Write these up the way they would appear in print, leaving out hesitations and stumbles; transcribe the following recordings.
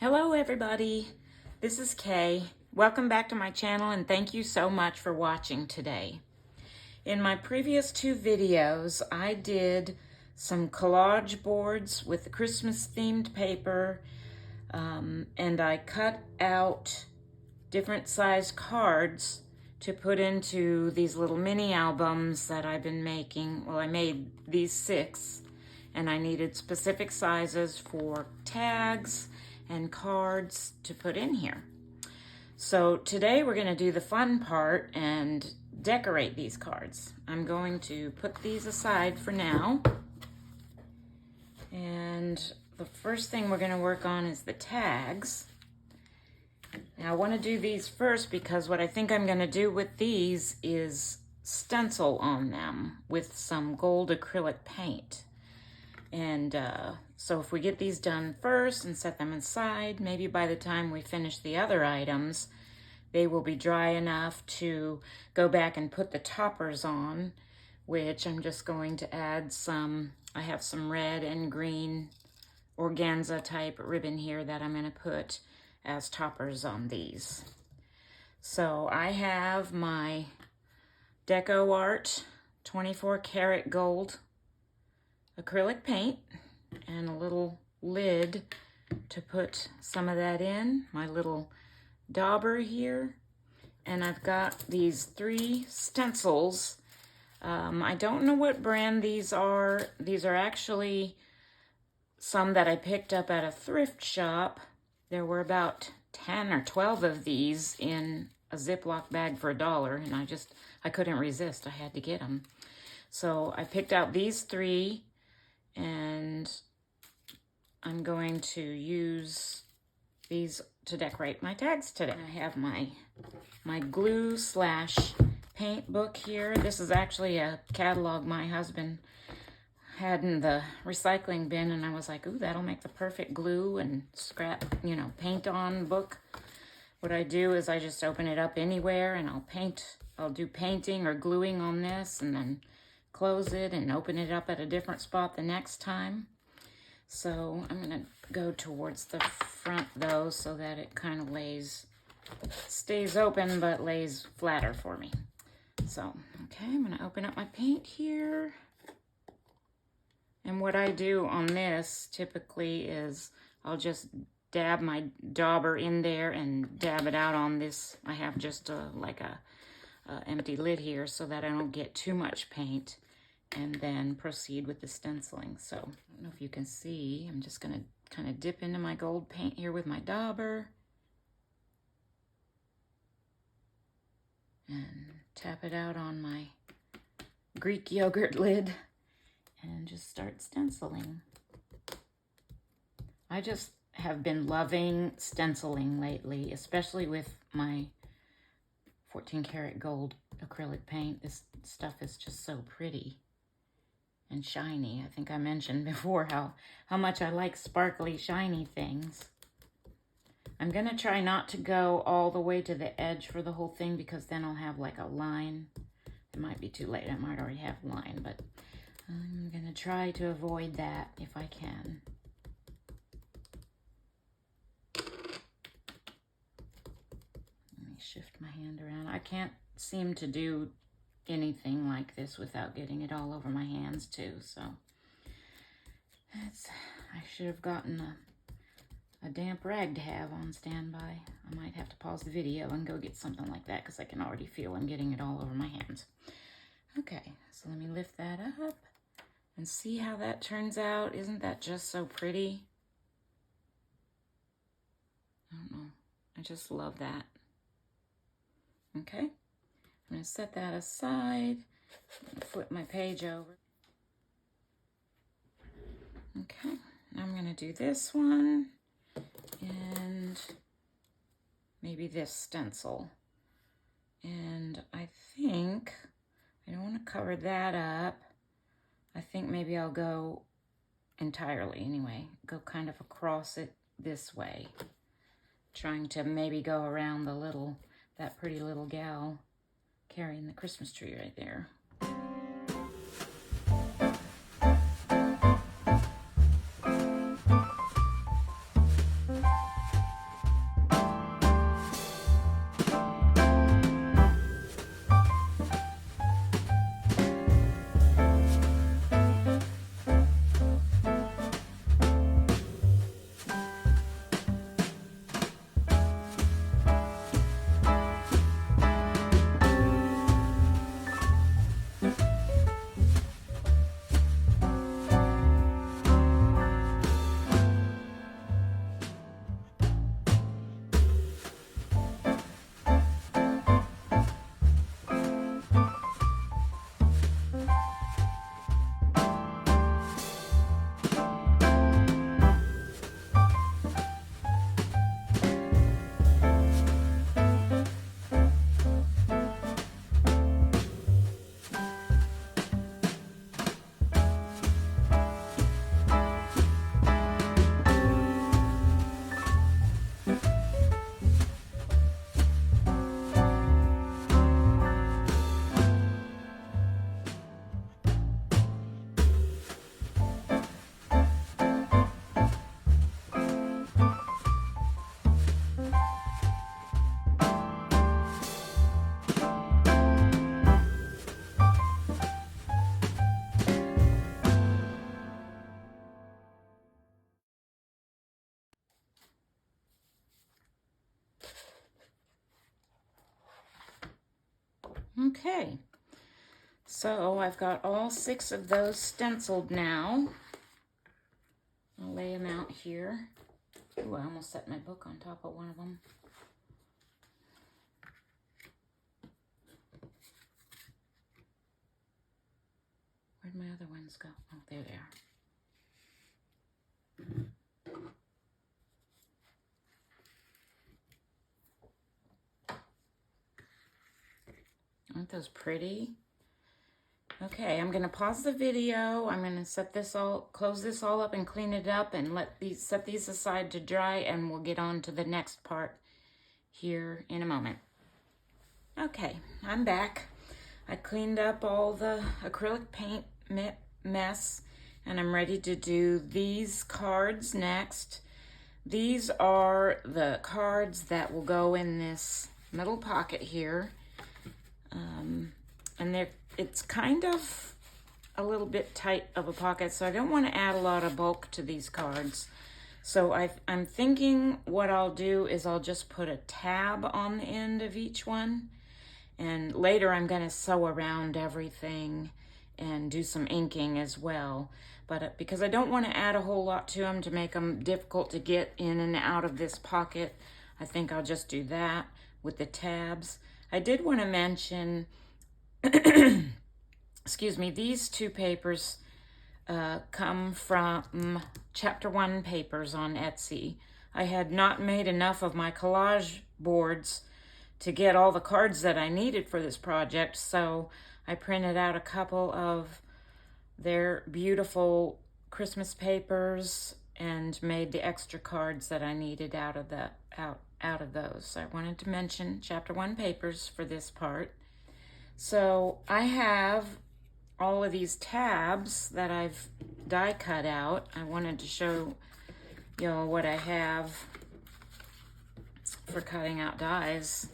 Hello everybody, this is Kay. Welcome back to my channel and thank you so much for watching today. In my previous two videos, I did some collage boards with the Christmas themed paper and I cut out different size cards to put into these little mini albums that I've been making. Well, I made these 6 and I needed specific sizes for tags and cards to put in here. So today we're going to do the fun part and decorate these cards. I'm going to put these aside for now. And the first thing we're going to work on is the tags. Now I want to do these first because what I think I'm going to do with these is stencil on them with some gold acrylic paint. And so if we get these done first and set them aside, maybe by the time we finish the other items, they will be dry enough to go back and put the toppers on, which I'm just going to add some, I have some red and green organza type ribbon here that I'm going to put as toppers on these. So I have my Deco Art 24 karat gold acrylic paint and a little lid to put some of that in, my little dauber here, and I've got these 3 stencils. I don't know what brand these are. These are actually some that I picked up at a thrift shop. There were about 10 or 12 of these in a Ziploc bag for $1, and I couldn't resist. I had to get them. So I picked out these 3, and I'm going to use these to decorate my tags today. I have my glue / paint book here. This is actually a catalog my husband had in the recycling bin, and I was like, ooh, that'll make the perfect glue and scrap, paint on book. What I do is I just open it up anywhere and I'll do painting or gluing on this and then close it and open it up at a different spot the next time. So I'm going to go towards the front though so that it kind of stays open but lays flatter for me. So, okay, I'm going to open up my paint here. And what I do on this typically is I'll just dab my dauber in there and dab it out on this. I have just like a empty lid here so that I don't get too much paint, and then proceed with the stenciling. So I don't know if you can see, I'm just going to kind of dip into my gold paint here with my dauber and tap it out on my Greek yogurt lid and just start stenciling. I just have been loving stenciling lately, especially with my 14 karat gold acrylic paint. This stuff is just so pretty and shiny. I think I mentioned before how much I like sparkly, shiny things. I'm gonna try not to go all the way to the edge for the whole thing because then I'll have like a line. It might be too late. I might already have a line, but I'm gonna try to avoid that if I can. Let me shift my hand around. I can't seem to do anything like this without getting it all over my hands too, so I should have gotten a damp rag to have on standby. I might have to pause the video and go get something like that because I can already feel I'm getting it all over my hands. Okay, so let me lift that up and see how that turns out. Isn't that just so pretty? I don't know, I just love that. Okay, I'm going to set that aside, flip my page over. Okay, now I'm going to do this one and maybe this stencil. And I think, I don't want to cover that up. I think maybe I'll go entirely anyway, go kind of across it this way. Trying to maybe go around that pretty little gal carrying the Christmas tree right there. Okay, so I've got all 6 of those stenciled now. I'll lay them out here. Ooh, I almost set my book on top of one of them. Where'd my other ones go? Oh, there they are. Aren't those pretty? Okay, I'm gonna pause the video. I'm gonna close this all up and clean it up and set these aside to dry, and we'll get on to the next part here in a moment. Okay, I'm back. I cleaned up all the acrylic paint mess, and I'm ready to do these cards next. These are the cards that will go in this middle pocket here. And it's kind of a little bit tight of a pocket, so I don't want to add a lot of bulk to these cards. So I'm thinking what I'll do is I'll just put a tab on the end of each one, and later I'm going to sew around everything and do some inking as well. But because I don't want to add a whole lot to them to make them difficult to get in and out of this pocket, I think I'll just do that with the tabs. I did want to mention, excuse me, these 2 papers come from Chapter 1 papers on Etsy. I had not made enough of my collage boards to get all the cards that I needed for this project, so I printed out a couple of their beautiful Christmas papers and made the extra cards that I needed out of those. So I wanted to mention Chapter 1 papers for this part. So I have all of these tabs that I've die cut out. I wanted to show what I have for cutting out dies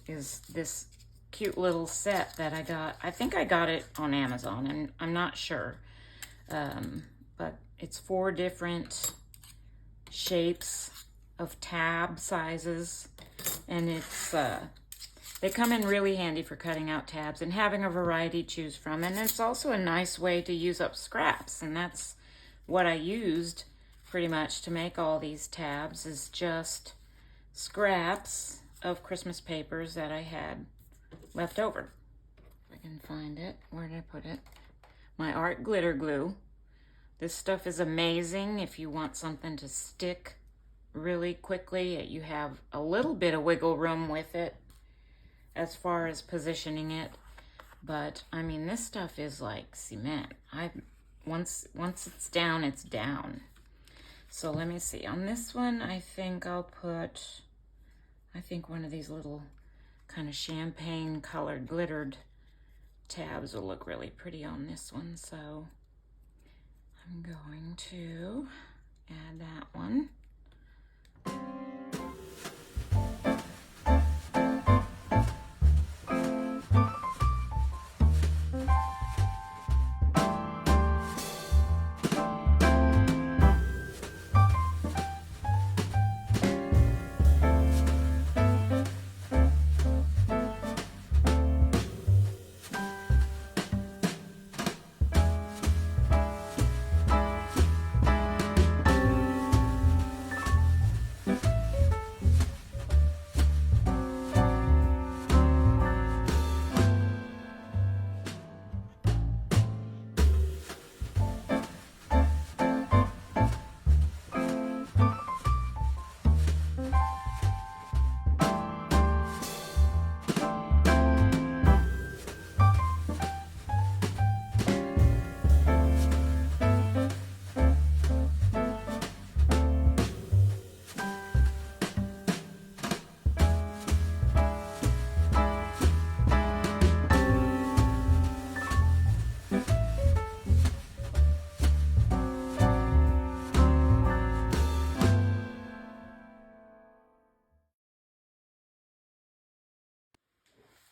is this cute little set that I got. I think I got it on Amazon, and I'm not sure. But it's 4 different shapes of tab sizes, and they come in really handy for cutting out tabs and having a variety to choose from. And it's also a nice way to use up scraps, and that's what I used pretty much to make all these tabs, is just scraps of Christmas papers that I had left over. If I can find it. Where did I put it? My art glitter glue. This stuff is amazing if you want something to stick really quickly. You have a little bit of wiggle room with it as far as positioning it, but I mean, this stuff is like cement. Once it's down, it's down. So let me see. On this one, I think I'll put, one of these little kind of champagne colored glittered tabs will look really pretty on this one. So I'm going to add that one.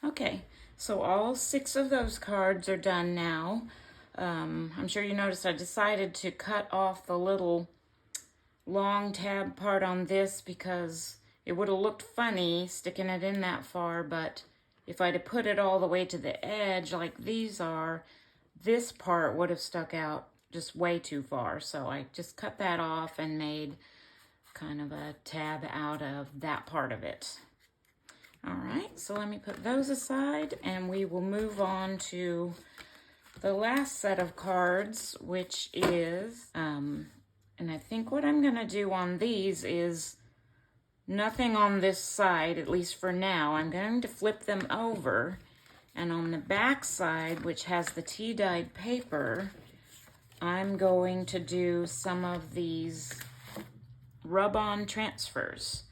Okay, so all 6 of those cards are done now. I'm sure you noticed I decided to cut off the little long tab part on this because it would have looked funny sticking it in that far, but if I'd have put it all the way to the edge like these are, this part would have stuck out just way too far. So I just cut that off and made kind of a tab out of that part of it. All right, so let me put those aside and we will move on to the last set of cards, which is, and I think what I'm gonna do on these is nothing on this side, at least for now. I'm going to flip them over, and on the back side, which has the tea-dyed paper, I'm going to do some of these rub-on transfers,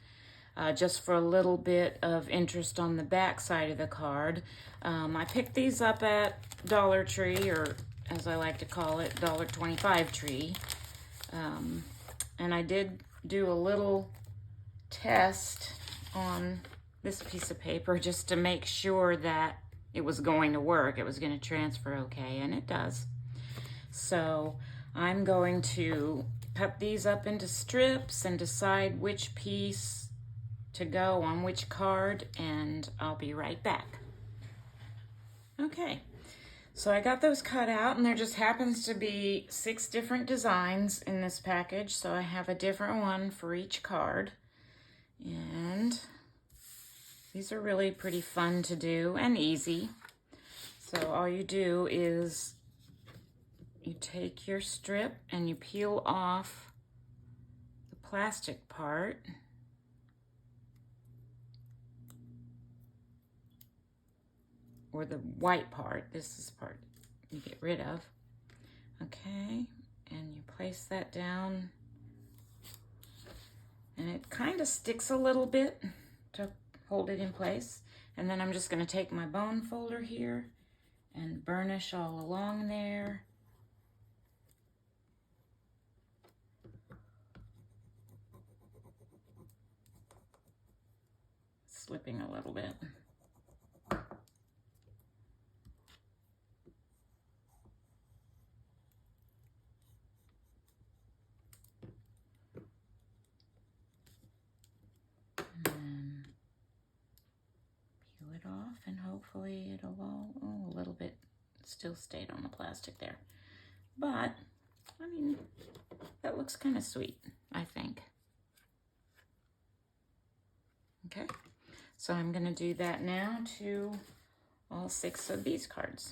just for a little bit of interest on the back side of the card. I picked these up at Dollar Tree, or as I like to call it, $1.25 Tree. And I did do a little test on this piece of paper just to make sure that it was going to work, it was going to transfer okay, and it does. So I'm going to cut these up into strips and decide which piece to go on which card, and I'll be right back. Okay, so I got those cut out, and there just happens to be 6 different designs in this package, so I have a different one for each card. And these are really pretty fun to do and easy. So all you do is you take your strip and you peel off the plastic part. Or the white part. This is the part you get rid of. Okay, and you place that down. And it kind of sticks a little bit to hold it in place. And then I'm just going to take my bone folder here and burnish all along there. Slipping a little bit. And hopefully it'll all, a little bit still stayed on the plastic there. But, I mean, that looks kind of sweet, I think. Okay, so I'm going to do that now to all 6 of these cards.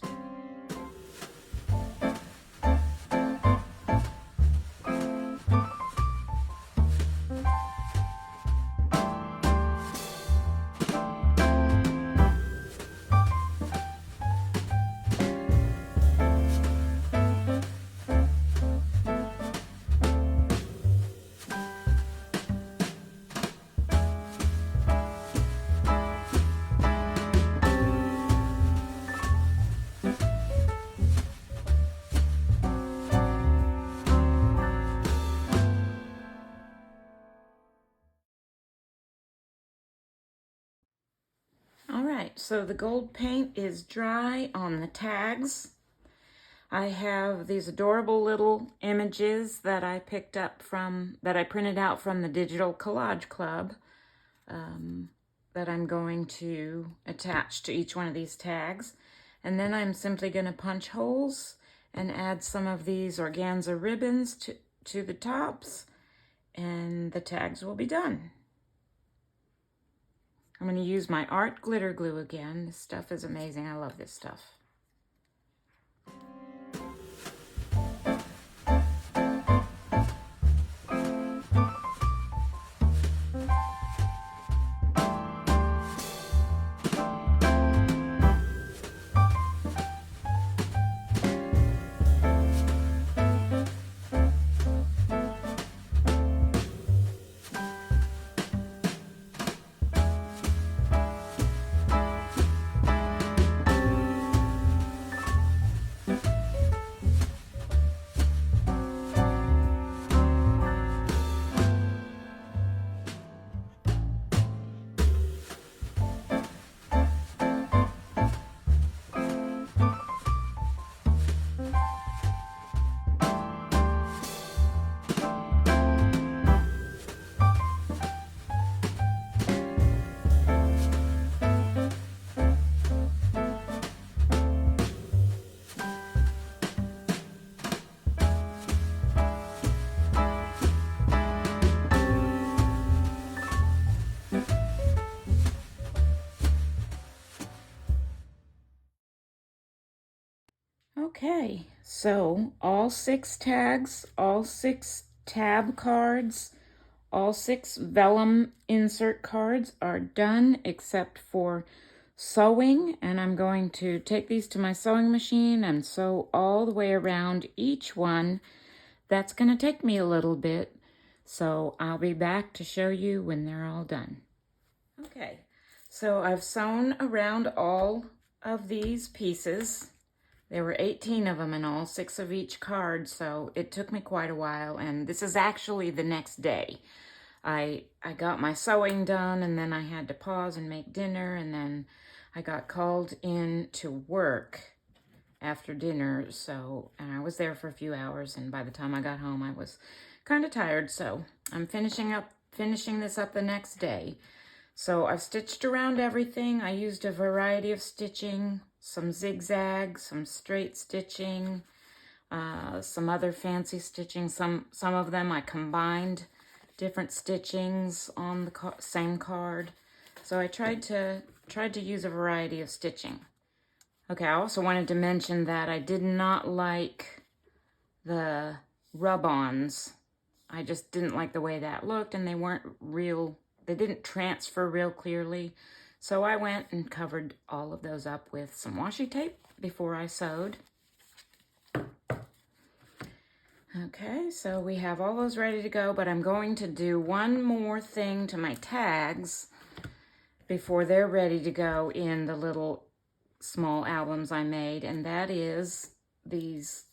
All right, so the gold paint is dry on the tags. I have these adorable little images that I picked up that I printed out from the Digital Collage Club that I'm going to attach to each one of these tags. And then I'm simply going to punch holes and add some of these organza ribbons to the tops, and the tags will be done. I'm going to use my art glitter glue again. This stuff is amazing. I love this stuff. Okay, so all 6 tags, all 6 tab cards, all 6 vellum insert cards are done except for sewing, and I'm going to take these to my sewing machine and sew all the way around each one. That's going to take me a little bit, so I'll be back to show you when they're all done. Okay, so I've sewn around all of these pieces. There were 18 of them in all, 6 of each card, so it took me quite a while, and this is actually the next day. I got my sewing done, and then I had to pause and make dinner, and then I got called in to work after dinner, and I was there for a few hours, and by the time I got home, I was kind of tired, so I'm finishing this up the next day. So I've stitched around everything. I used a variety of stitching, some zigzag, some straight stitching, some other fancy stitching. Some of them I combined different stitchings on the same card. So I tried to use a variety of stitching. Okay, I also wanted to mention that I did not like the rub-ons. I just didn't like the way that looked, and they weren't real. They didn't transfer real clearly. So I went and covered all of those up with some washi tape before I sewed. Okay, so we have all those ready to go, but I'm going to do one more thing to my tags before they're ready to go in the little small albums I made, and that is these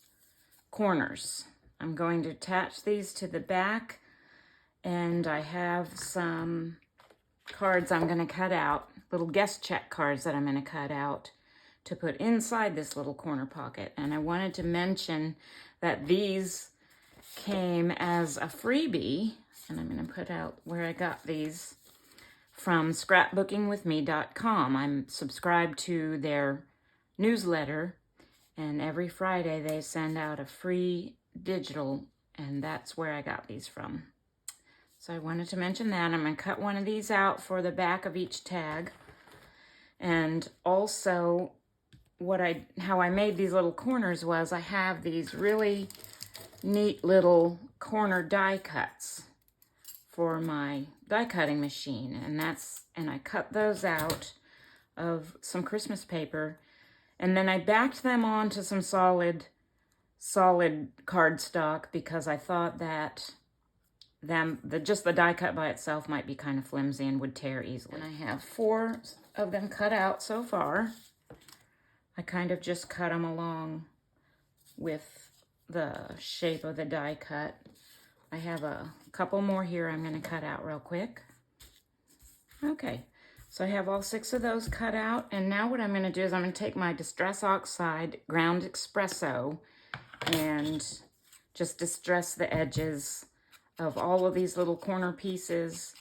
corners. I'm going to attach these to the back, and I have some cards I'm going to cut out, little guest check cards that I'm going to cut out to put inside this little corner pocket. And I wanted to mention that these came as a freebie, and I'm going to put out where I got these from scrapbookingwithme.com. I'm subscribed to their newsletter, and every Friday they send out a free digital, and that's where I got these from. So I wanted to mention that. I'm going to cut one of these out for the back of each tag. And also, how I made these little corners was I have these really neat little corner die cuts for my die cutting machine, and I cut those out of some Christmas paper, and then I backed them onto some solid cardstock because I thought that just the die cut by itself might be kind of flimsy and would tear easily. And I have 4 of them cut out so far. I kind of just cut them along with the shape of the die cut. I have a couple more here I'm going to cut out real quick. Okay, so I have all 6 of those cut out, and now what I'm going to do is I'm going to take my Distress Oxide Ground Espresso and just distress the edges of all of these little corner pieces,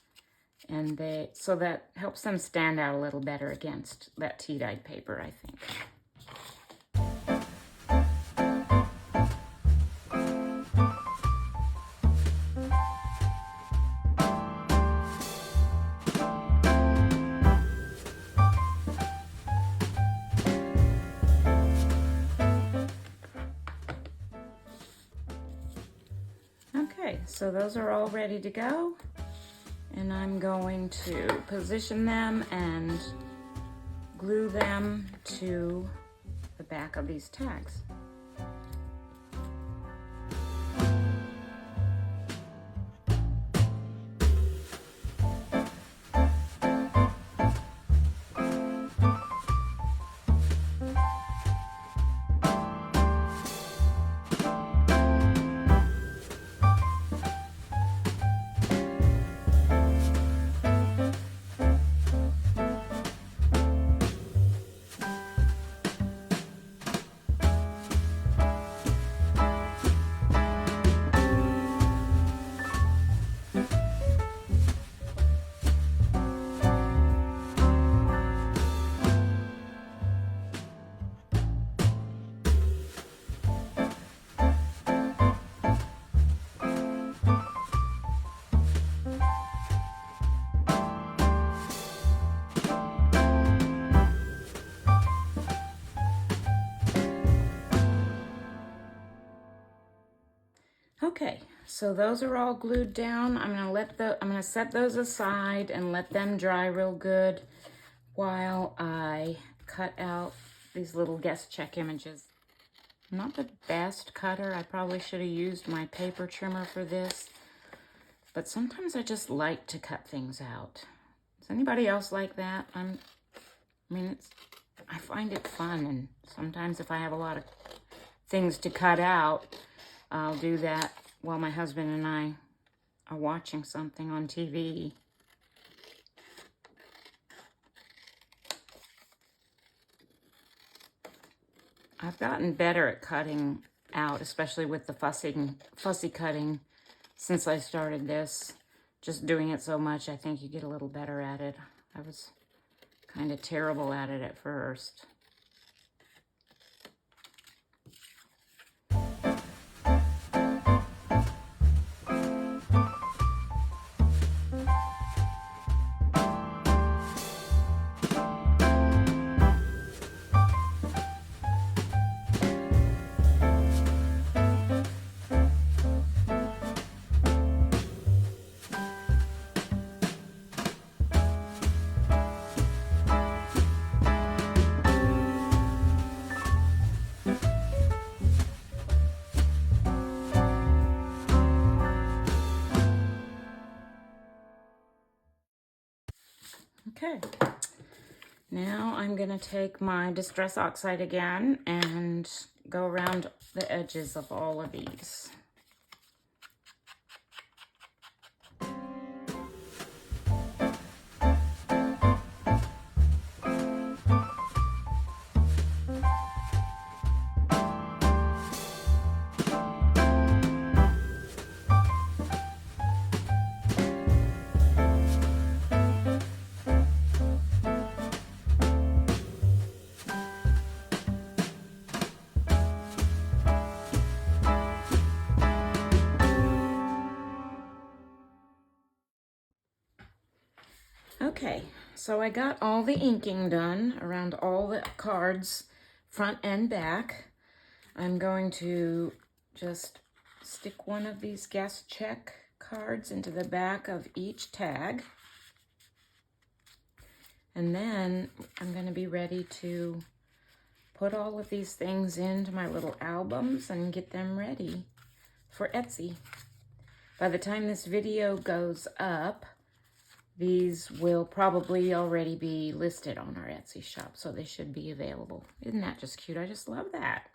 and so that helps them stand out a little better against that tea-dyed paper, I think. Okay, so those are all ready to go, and I'm going to position them and glue them to the back of these tags. Okay, so those are all glued down. I'm gonna set those aside and let them dry real good while I cut out these little guest check images. I'm not the best cutter. I probably should have used my paper trimmer for this, but sometimes I just like to cut things out. Does anybody else like that? I find it fun, and sometimes if I have a lot of things to cut out, I'll do that while my husband and I are watching something on TV. I've gotten better at cutting out, especially with the fussy cutting since I started this. Just doing it so much, I think you get a little better at it. I was kind of terrible at it at first. Okay, now I'm gonna take my Distress Oxide again and go around the edges of all of these. Okay, so I got all the inking done around all the cards, front and back. I'm going to just stick one of these guest check cards into the back of each tag. And then I'm going to be ready to put all of these things into my little albums and get them ready for Etsy. By the time this video goes up, these will probably already be listed on our Etsy shop, so they should be available. Isn't that just cute? I just love that.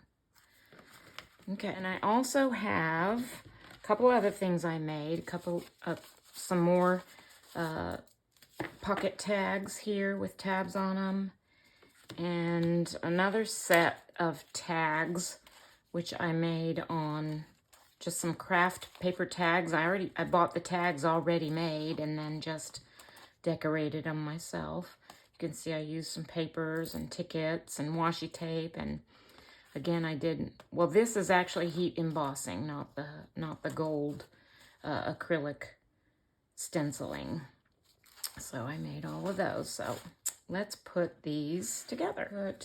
Okay, and I also have a couple other things I made, some more pocket tags here with tabs on them, and another set of tags which I made on just some craft paper tags. I bought the tags already made and then just decorated them myself. You can see I used some papers and tickets and washi tape, and again well, this is actually heat embossing, not the gold acrylic stenciling. So I made all of those. So let's put these together.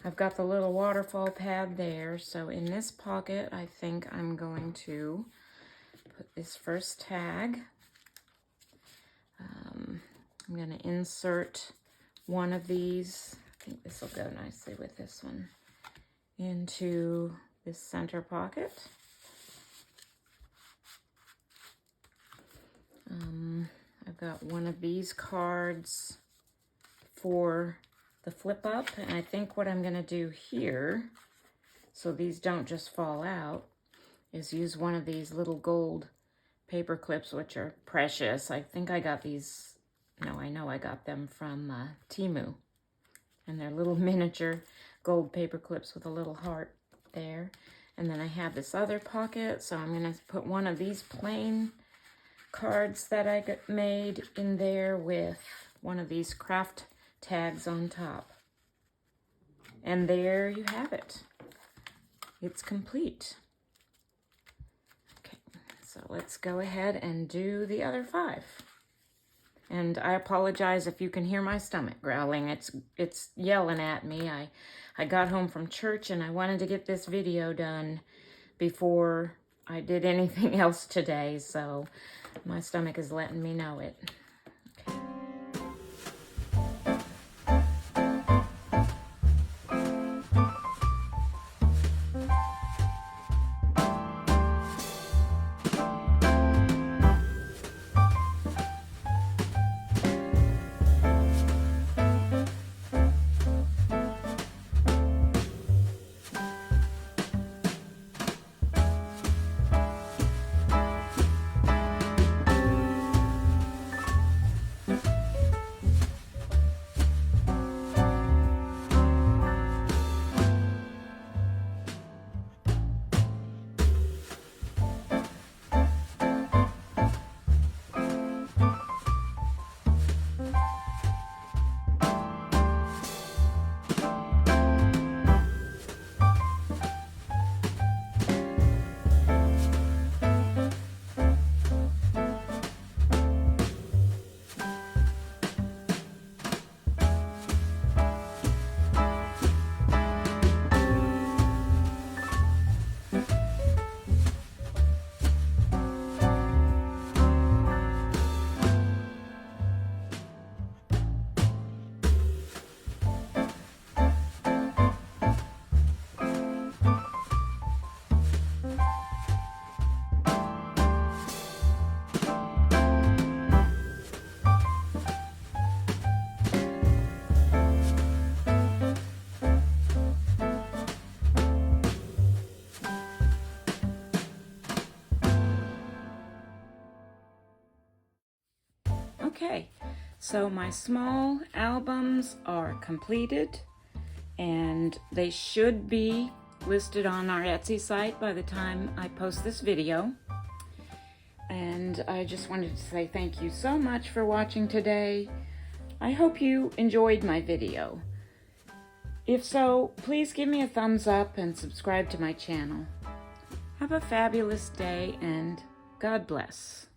I've got the little waterfall pad there. So in this pocket, I think I'm going to put this first tag. I'm going to insert one of these. I think this will go nicely with this one, into this center pocket. I've got one of these cards for the flip up, and I think what I'm going to do here, so these don't just fall out, is use one of these little gold paper clips, which are precious. I think I got these, no, I know I got them from Temu, and they're little miniature gold paper clips with a little heart there. And then I have this other pocket, so I'm going to put one of these plain cards that I made in there with one of these craft tags on top. And there you have it. It's complete. Okay, so let's go ahead and do the other 5. And I apologize if you can hear my stomach growling. It's yelling at me. I got home from church and I wanted to get this video done before I did anything else today, so my stomach is letting me know it. Okay, so my small albums are completed, and they should be listed on our Etsy site by the time I post this video. And I just wanted to say thank you so much for watching today. I hope you enjoyed my video. If so, please give me a thumbs up and subscribe to my channel. Have a fabulous day, and God bless.